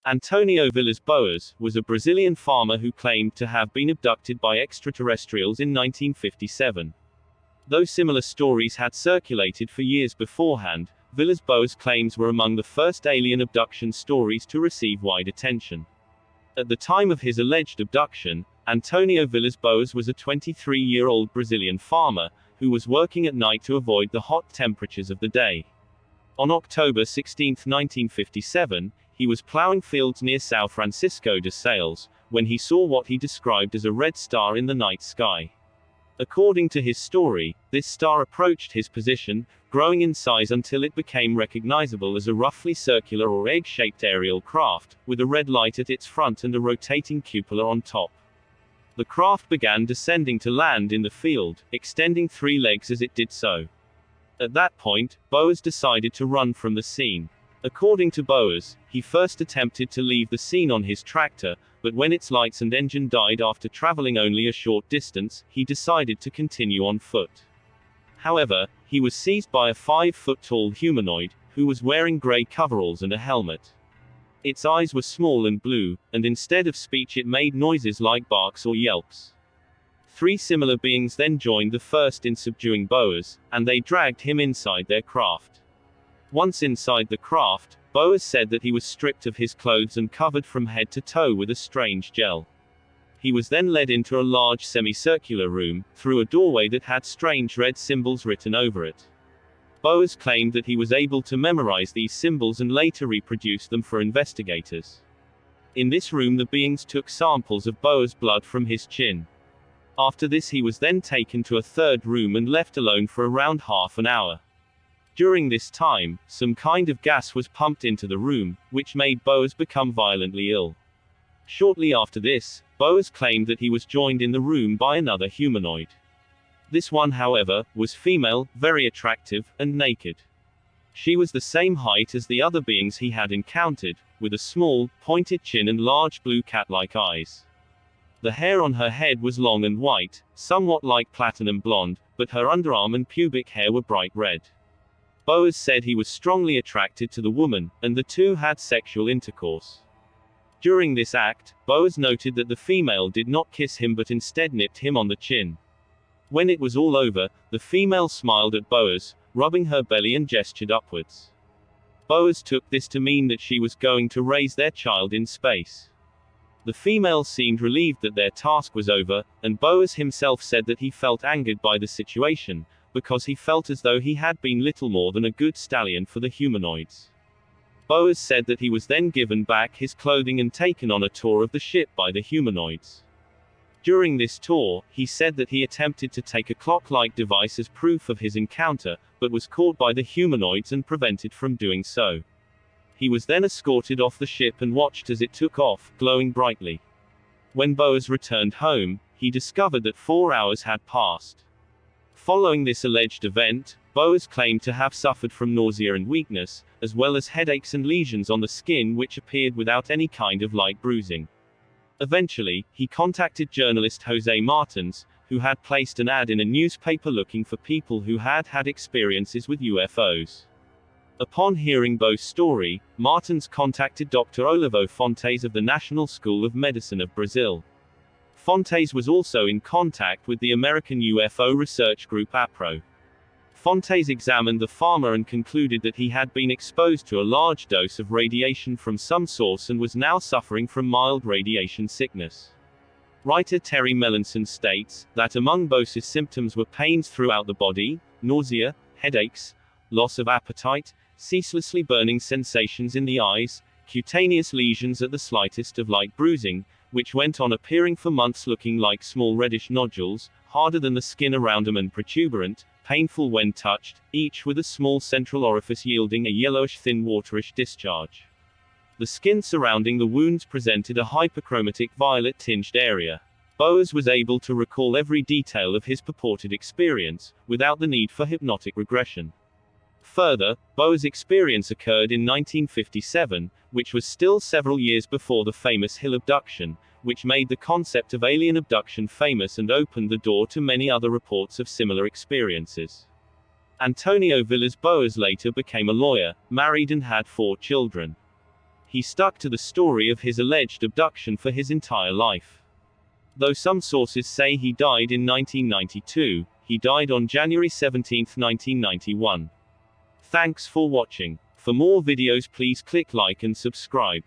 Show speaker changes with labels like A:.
A: Antonio Villas Boas was a Brazilian farmer who claimed to have been abducted by extraterrestrials in 1957. Though similar stories had circulated for years beforehand, Villas Boas' claims were among the first alien abduction stories to receive wide attention. At the time of his alleged abduction, Antonio Villas Boas was a 23-year-old Brazilian farmer, who was working at night to avoid the hot temperatures of the day. On October 16, 1957, he was plowing fields near São Francisco de Sales, when he saw what he described as a red star in the night sky. According to his story, this star approached his position, growing in size until it became recognizable as a roughly circular or egg-shaped aerial craft, with a red light at its front and a rotating cupola on top. The craft began descending to land in the field, extending 3 legs as it did so. At that point, Boas decided to run from the scene. According to Boas, he first attempted to leave the scene on his tractor, but when its lights and engine died after traveling only a short distance, he decided to continue on foot. However, he was seized by a 5-foot-tall humanoid, who was wearing gray coveralls and a helmet. Its eyes were small and blue, and instead of speech it made noises like barks or yelps. 3 similar beings then joined the first in subduing Boas, and they dragged him inside their craft. Once inside the craft, Boas said that he was stripped of his clothes and covered from head to toe with a strange gel. He was then led into a large semicircular room, through a doorway that had strange red symbols written over it. Boas claimed that he was able to memorize these symbols and later reproduce them for investigators. In this room the beings took samples of Boas' blood from his chin. After this he was then taken to a third room and left alone for around half an hour. During this time, some kind of gas was pumped into the room, which made Boas become violently ill. Shortly after this, Boas claimed that he was joined in the room by another humanoid. This one, however, was female, very attractive, and naked. She was the same height as the other beings he had encountered, with a small, pointed chin and large blue cat-like eyes. The hair on her head was long and white, somewhat like platinum blonde, but her underarm and pubic hair were bright red. Boas said he was strongly attracted to the woman, and the two had sexual intercourse. During this act, Boas noted that the female did not kiss him but instead nipped him on the chin. When it was all over, the female smiled at Boas, rubbing her belly and gestured upwards. Boas took this to mean that she was going to raise their child in space. The female seemed relieved that their task was over, and Boas himself said that he felt angered by the situation, because he felt as though he had been little more than a good stallion for the humanoids. Boas said that he was then given back his clothing and taken on a tour of the ship by the humanoids. During this tour, he said that he attempted to take a clock-like device as proof of his encounter, but was caught by the humanoids and prevented from doing so. He was then escorted off the ship and watched as it took off, glowing brightly. When Boas returned home, he discovered that 4 hours had passed. Following this alleged event, Boas claimed to have suffered from nausea and weakness, as well as headaches and lesions on the skin which appeared without any kind of light bruising. Eventually, he contacted journalist Jose Martins, who had placed an ad in a newspaper looking for people who had had experiences with UFOs. Upon hearing Boas' story, Martins contacted Dr. Olavo Fontes of the National School of Medicine of Brazil. Fontes was also in contact with the American UFO research group APRO. Fontes examined the farmer and concluded that he had been exposed to a large dose of radiation from some source and was now suffering from mild radiation sickness. Writer Terry Melanson states that among Boas' symptoms were pains throughout the body, nausea, headaches, loss of appetite, ceaselessly burning sensations in the eyes, cutaneous lesions at the slightest of light bruising, which went on appearing for months looking like small reddish nodules, harder than the skin around them and protuberant, painful when touched, each with a small central orifice yielding a yellowish thin waterish discharge. The skin surrounding the wounds presented a hyperchromatic violet-tinged area. Boas was able to recall every detail of his purported experience, without the need for hypnotic regression. Further, Boas' experience occurred in 1957, which was still several years before the famous Hill abduction, which made the concept of alien abduction famous and opened the door to many other reports of similar experiences. Antonio Villas Boas later became a lawyer, married and had 4 children. He stuck to the story of his alleged abduction for his entire life. Though some sources say he died in 1992, he died on January 17, 1991. Thanks for watching. For more videos please click like and subscribe.